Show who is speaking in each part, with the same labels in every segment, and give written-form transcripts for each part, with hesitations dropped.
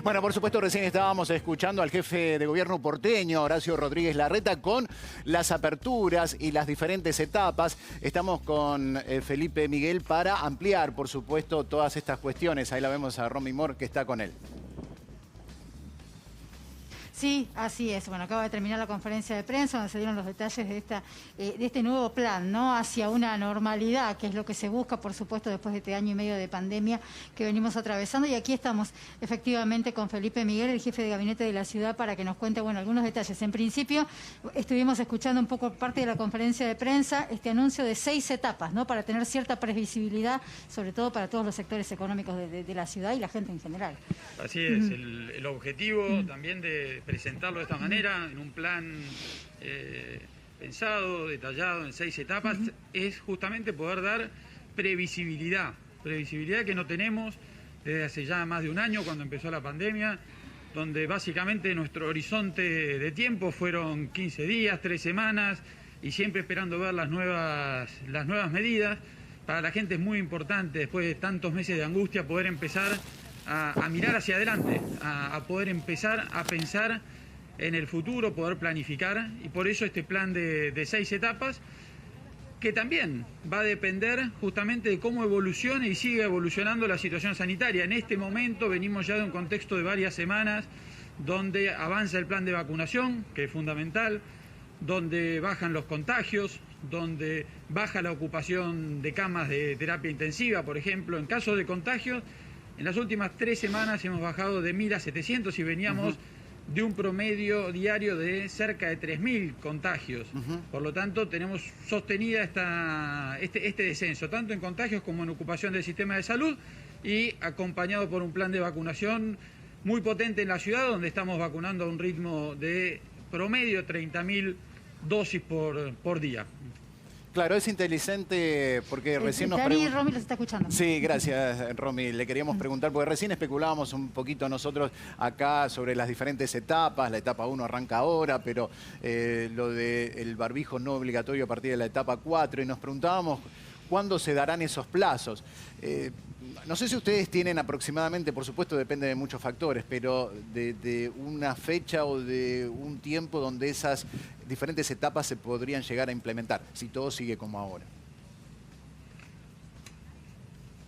Speaker 1: Bueno, por supuesto, recién estábamos escuchando al jefe de gobierno porteño, Horacio Rodríguez Larreta, con las aperturas y las diferentes etapas. Estamos con Felipe Miguel para ampliar, por supuesto, todas estas cuestiones. Ahí la vemos a Romy Moore, que está con él.
Speaker 2: Sí, así es. Bueno, acaba de terminar la conferencia de prensa donde se dieron los detalles de este nuevo plan, ¿no? Hacia una normalidad, que es lo que se busca, por supuesto, después de este año y medio de pandemia que venimos atravesando. Y aquí estamos efectivamente con Felipe Miguel, el jefe de gabinete de la ciudad, para que nos cuente, bueno, algunos detalles. En principio, estuvimos escuchando un poco parte de la conferencia de prensa, este anuncio de 6 etapas, ¿no? Para tener cierta previsibilidad, sobre todo para todos los sectores económicos de la ciudad y la gente en general.
Speaker 3: Así es, el objetivo también de presentarlo de esta manera, en un plan pensado, detallado, en 6 etapas, es justamente poder dar previsibilidad que no tenemos desde hace ya más de un año, cuando empezó la pandemia, donde básicamente nuestro horizonte de tiempo fueron 15 días, 3 semanas, y siempre esperando ver las nuevas medidas. Para la gente es muy importante, después de tantos meses de angustia, poder empezar a mirar hacia adelante, a poder empezar a pensar en el futuro, poder planificar, y por eso este plan de 6 etapas, que también va a depender justamente de cómo evolucione y siga evolucionando la situación sanitaria. En este momento venimos ya de un contexto de varias semanas donde avanza el plan de vacunación, que es fundamental, donde bajan los contagios, donde baja la ocupación de camas de terapia intensiva, por ejemplo. En caso de contagios, en las últimas 3 semanas hemos bajado de 1.000 a 700 y veníamos de un promedio diario de cerca de 3.000 contagios. Por lo tanto, tenemos sostenida este descenso, tanto en contagios como en ocupación del sistema de salud, y acompañado por un plan de vacunación muy potente en la ciudad, donde estamos vacunando a un ritmo de promedio 30.000 dosis por día.
Speaker 1: Claro, es inteligente porque recién nos preguntamos...
Speaker 2: Romy los está escuchando.
Speaker 1: Sí, gracias, Romy. Le queríamos preguntar, porque recién especulábamos un poquito nosotros acá sobre las diferentes etapas. La etapa 1 arranca ahora, pero lo del barbijo no obligatorio a partir de la etapa 4. Y nos preguntábamos cuándo se darán esos plazos. No sé si ustedes tienen aproximadamente, por supuesto depende de muchos factores, pero de una fecha o de un tiempo donde esas diferentes etapas se podrían llegar a implementar, si todo sigue como ahora.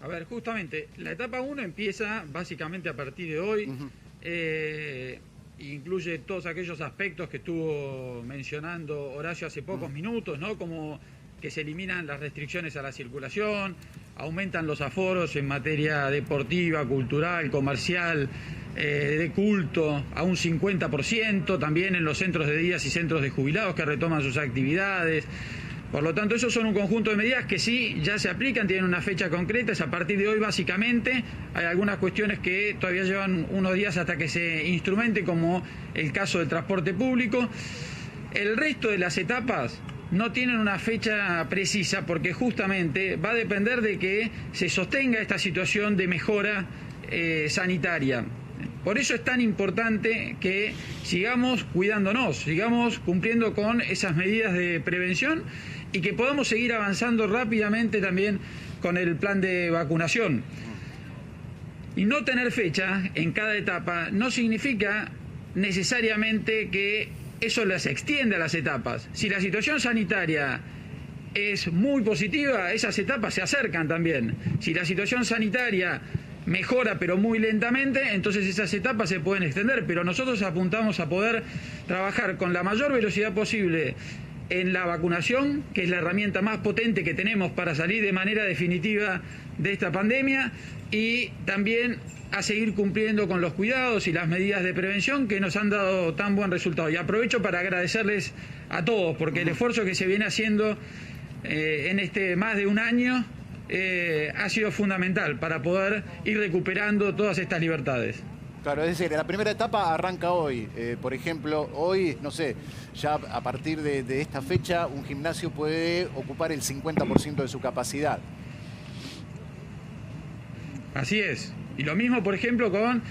Speaker 3: A ver, justamente, la etapa 1 empieza básicamente a partir de hoy, incluye todos aquellos aspectos que estuvo mencionando Horacio hace pocos minutos, ¿no? Como que se eliminan las restricciones a la circulación, aumentan los aforos en materia deportiva, cultural, comercial, de culto a un 50%, también en los centros de días y centros de jubilados que retoman sus actividades. Por lo tanto, esos son un conjunto de medidas que sí ya se aplican, tienen una fecha concreta, es a partir de hoy básicamente. Hay algunas cuestiones que todavía llevan unos días hasta que se instrumente, como el caso del transporte público. El resto de las etapas no tienen una fecha precisa porque justamente va a depender de que se sostenga esta situación de mejora sanitaria. Por eso es tan importante que sigamos cuidándonos, sigamos cumpliendo con esas medidas de prevención y que podamos seguir avanzando rápidamente también con el plan de vacunación. Y no tener fecha en cada etapa no significa necesariamente que eso las extiende a las etapas. Si la situación sanitaria es muy positiva, esas etapas se acercan también. Si la situación sanitaria mejora pero muy lentamente, entonces esas etapas se pueden extender, pero nosotros apuntamos a poder trabajar con la mayor velocidad posible en la vacunación, que es la herramienta más potente que tenemos para salir de manera definitiva de esta pandemia, y también a seguir cumpliendo con los cuidados y las medidas de prevención que nos han dado tan buen resultado. Y aprovecho para agradecerles a todos, porque el esfuerzo que se viene haciendo en este más de un año ha sido fundamental para poder ir recuperando todas estas libertades.
Speaker 1: Claro, es decir, la primera etapa arranca hoy. Por ejemplo, hoy, no sé, ya a partir de esta fecha, un gimnasio puede ocupar el 50% de su capacidad.
Speaker 3: Así es. Y lo mismo, por ejemplo, con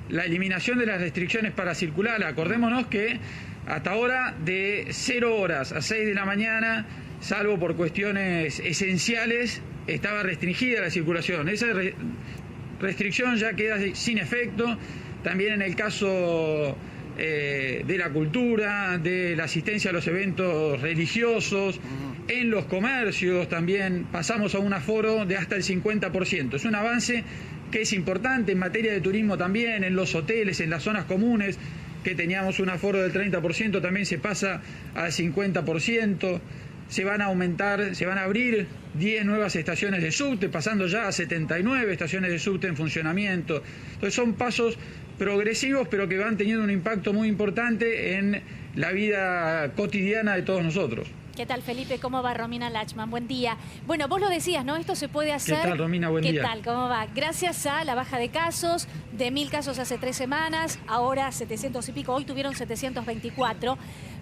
Speaker 3: la eliminación de las restricciones para circular. Acordémonos que hasta ahora de 0 horas a 6 de la mañana, salvo por cuestiones esenciales, estaba restringida la circulación. Esa restricción ya queda sin efecto. También en el caso de la cultura, de la asistencia a los eventos religiosos, en los comercios también pasamos a un aforo de hasta el 50%. Es un avance que es importante en materia de turismo también, en los hoteles, en las zonas comunes, que teníamos un aforo del 30%, también se pasa al 50%. Se van a abrir 10 nuevas estaciones de subte, pasando ya a 79 estaciones de subte en funcionamiento. Entonces son pasos progresivos, pero que van teniendo un impacto muy importante en la vida cotidiana de todos nosotros.
Speaker 4: ¿Qué tal, Felipe? ¿Cómo va? Romina Lachman, buen día. Bueno, vos lo decías, ¿no? Esto se puede hacer...
Speaker 3: ¿Qué tal, Romina? Buen día.
Speaker 4: ¿Qué tal? ¿Cómo va? Gracias a la baja de casos, de 1000 casos hace 3 semanas, ahora 700 y pico, hoy tuvieron 724,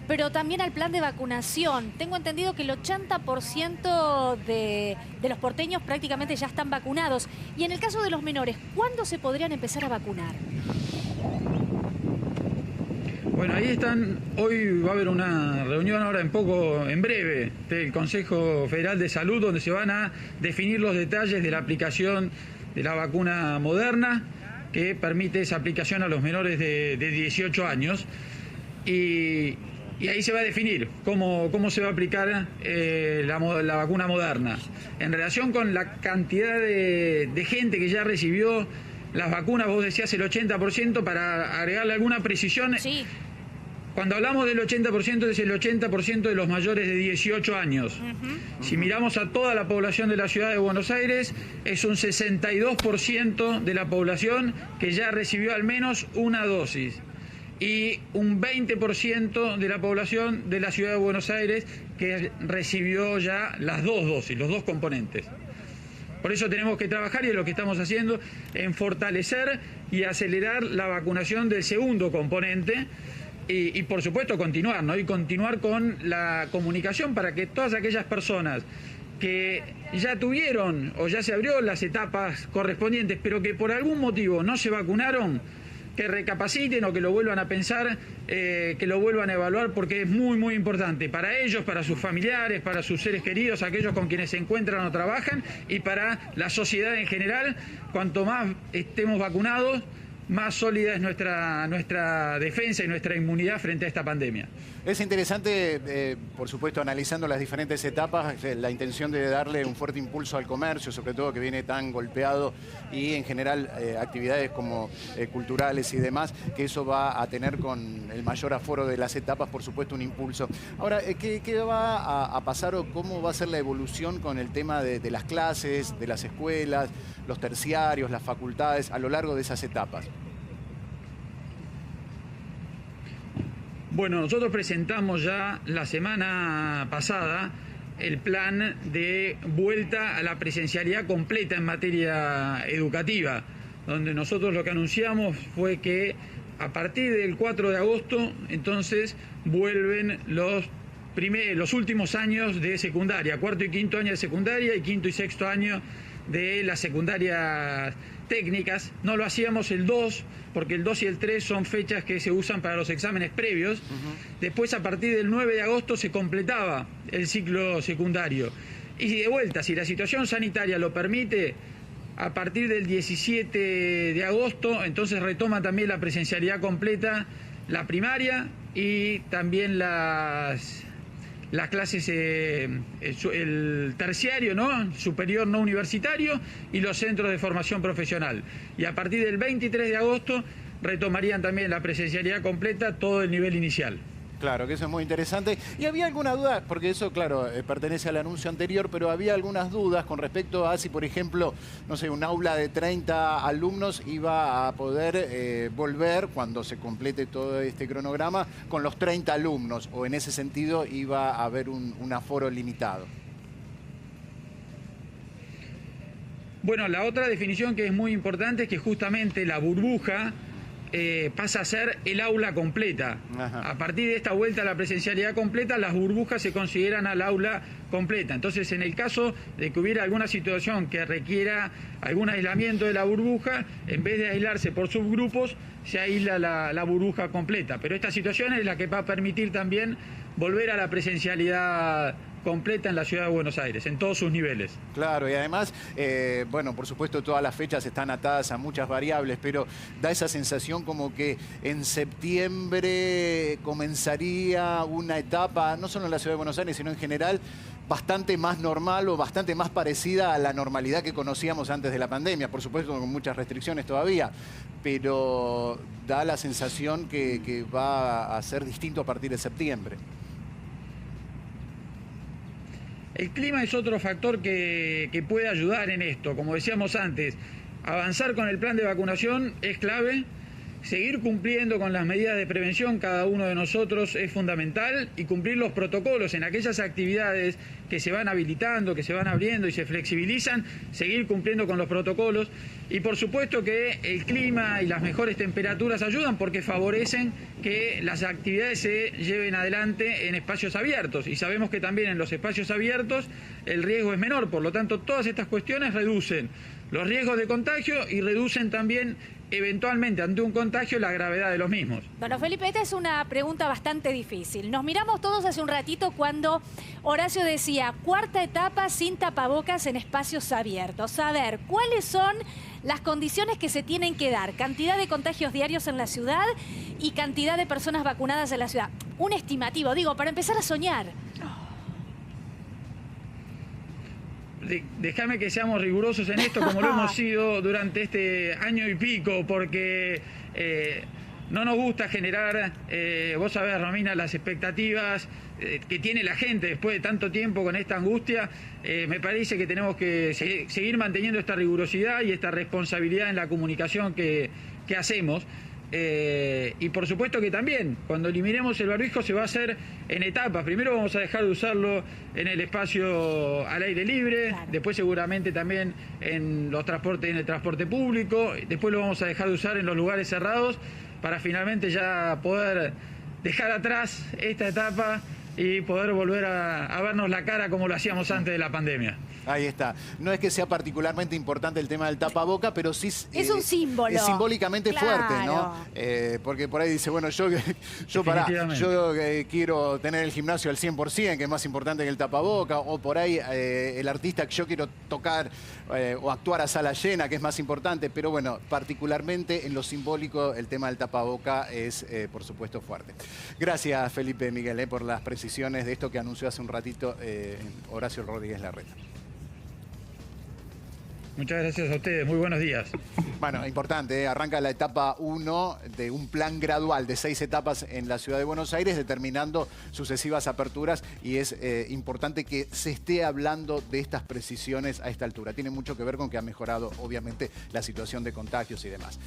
Speaker 4: pero también al plan de vacunación. Tengo entendido que el 80% de los porteños prácticamente ya están vacunados. Y en el caso de los menores, ¿cuándo se podrían empezar a vacunar?
Speaker 3: Bueno, ahí están. Hoy va a haber una reunión ahora en breve, del Consejo Federal de Salud, donde se van a definir los detalles de la aplicación de la vacuna Moderna, que permite esa aplicación a los menores de 18 años. Y ahí se va a definir cómo se va a aplicar la vacuna Moderna. En relación con la cantidad de gente que ya recibió las vacunas, vos decías el 80%, para agregarle alguna precisión.
Speaker 4: Sí.
Speaker 3: Cuando hablamos del 80%, es el 80% de los mayores de 18 años. Si miramos a toda la población de la ciudad de Buenos Aires, es un 62% de la población que ya recibió al menos una dosis. Y un 20% de la población de la ciudad de Buenos Aires que recibió ya las 2 dosis, los 2 componentes. Por eso tenemos que trabajar, y es lo que estamos haciendo, en fortalecer y acelerar la vacunación del segundo componente. Y por supuesto continuar, ¿no? Y continuar con la comunicación para que todas aquellas personas que ya tuvieron o ya se abrió las etapas correspondientes, pero que por algún motivo no se vacunaron, que recapaciten o que lo vuelvan a pensar, que lo vuelvan a evaluar, porque es muy, muy importante para ellos, para sus familiares, para sus seres queridos, aquellos con quienes se encuentran o trabajan, y para la sociedad en general. Cuanto más estemos vacunados, más sólida es nuestra defensa y nuestra inmunidad frente a esta pandemia.
Speaker 1: Es interesante, por supuesto, analizando las diferentes etapas, la intención de darle un fuerte impulso al comercio, sobre todo que viene tan golpeado, y en general actividades como culturales y demás, que eso va a tener, con el mayor aforo de las etapas, por supuesto, un impulso. Ahora, ¿qué va a pasar o cómo va a ser la evolución con el tema de las clases, de las escuelas, los terciarios, las facultades, a lo largo de esas etapas?
Speaker 3: Bueno, nosotros presentamos ya la semana pasada el plan de vuelta a la presencialidad completa en materia educativa, donde nosotros lo que anunciamos fue que a partir del 4 de agosto, entonces, vuelven los últimos años de secundaria, 4º y 5º año de secundaria y 5º y 6º año de las secundarias técnicas. No lo hacíamos el 2, porque el 2 y el 3 son fechas que se usan para los exámenes previos. Después, a partir del 9 de agosto, se completaba el ciclo secundario. Y de vuelta, si la situación sanitaria lo permite, a partir del 17 de agosto, entonces retoma también la presencialidad completa, la primaria, y también las clases, el terciario, ¿no? Superior no universitario, y los centros de formación profesional. Y a partir del 23 de agosto retomarían también la presencialidad completa, todo el nivel inicial.
Speaker 1: Claro, que eso es muy interesante. ¿Y había alguna duda? Porque eso, claro, pertenece al anuncio anterior, pero había algunas dudas con respecto a si, por ejemplo, no sé, un aula de 30 alumnos iba a poder volver, cuando se complete todo este cronograma, con los 30 alumnos, o en ese sentido iba a haber un aforo limitado.
Speaker 3: Bueno, la otra definición que es muy importante es que justamente la burbuja pasa a ser el aula completa. Ajá. A partir de esta vuelta a la presencialidad completa, las burbujas se consideran al aula completa. Entonces, en el caso de que hubiera alguna situación que requiera algún aislamiento de la burbuja, en vez de aislarse por subgrupos, se aísla la burbuja completa. Pero esta situación es la que va a permitir también volver a la presencialidad completa en la ciudad de Buenos Aires, en todos sus niveles.
Speaker 1: Claro, y además, bueno, por supuesto todas las fechas están atadas a muchas variables, pero da esa sensación como que en septiembre comenzaría una etapa, no solo en la ciudad de Buenos Aires, sino en general, bastante más normal o bastante más parecida a la normalidad que conocíamos antes de la pandemia. Por supuesto, con muchas restricciones todavía, pero da la sensación que va a ser distinto a partir de septiembre.
Speaker 3: El clima es otro factor que puede ayudar en esto. Como decíamos antes, avanzar con el plan de vacunación es clave. Seguir cumpliendo con las medidas de prevención, cada uno de nosotros, es fundamental, y cumplir los protocolos en aquellas actividades que se van habilitando, que se van abriendo y se flexibilizan, seguir cumpliendo con los protocolos. Y por supuesto que el clima y las mejores temperaturas ayudan porque favorecen que las actividades se lleven adelante en espacios abiertos. Y sabemos que también en los espacios abiertos el riesgo es menor, por lo tanto todas estas cuestiones reducen los riesgos de contagio y reducen también eventualmente ante un contagio la gravedad de los mismos.
Speaker 4: Bueno, Felipe, esta es una pregunta bastante difícil. Nos miramos todos hace un ratito cuando Horacio decía, cuarta etapa sin tapabocas en espacios abiertos. A ver, ¿cuáles son las condiciones que se tienen que dar? Cantidad de contagios diarios en la ciudad y cantidad de personas vacunadas en la ciudad. Un estimativo, digo, para empezar a soñar.
Speaker 3: Déjame que seamos rigurosos en esto, como lo hemos sido durante este año y pico, porque no nos gusta generar, vos sabés, Romina, las expectativas que tiene la gente después de tanto tiempo con esta angustia. Me parece que tenemos que seguir manteniendo esta rigurosidad y esta responsabilidad en la comunicación que hacemos. Y por supuesto que también, cuando eliminemos el barbijo, se va a hacer en etapas. Primero vamos a dejar de usarlo en el espacio al aire libre, claro. Después seguramente también en el transporte público, después lo vamos a dejar de usar en los lugares cerrados, para finalmente ya poder dejar atrás esta etapa y poder volver a vernos la cara como lo hacíamos antes de la pandemia.
Speaker 1: Ahí está. No es que sea particularmente importante el tema del tapaboca, pero sí
Speaker 4: es un símbolo.
Speaker 1: Es simbólicamente
Speaker 4: claro.
Speaker 1: fuerte, ¿no? Porque por ahí dice, bueno, yo quiero tener el gimnasio al 100%, que es más importante que el tapaboca, o por ahí el artista que yo quiero tocar o actuar a sala llena, que es más importante, pero bueno, particularmente en lo simbólico el tema del tapaboca es, por supuesto, fuerte. Gracias, Felipe Miguel, por las precisiones de esto que anunció hace un ratito Horacio Rodríguez Larreta.
Speaker 3: Muchas gracias a ustedes, muy buenos días.
Speaker 1: Bueno, importante, arranca la etapa 1 de un plan gradual de 6 etapas en la ciudad de Buenos Aires, determinando sucesivas aperturas, y es importante que se esté hablando de estas precisiones a esta altura. Tiene mucho que ver con que ha mejorado, obviamente, la situación de contagios y demás.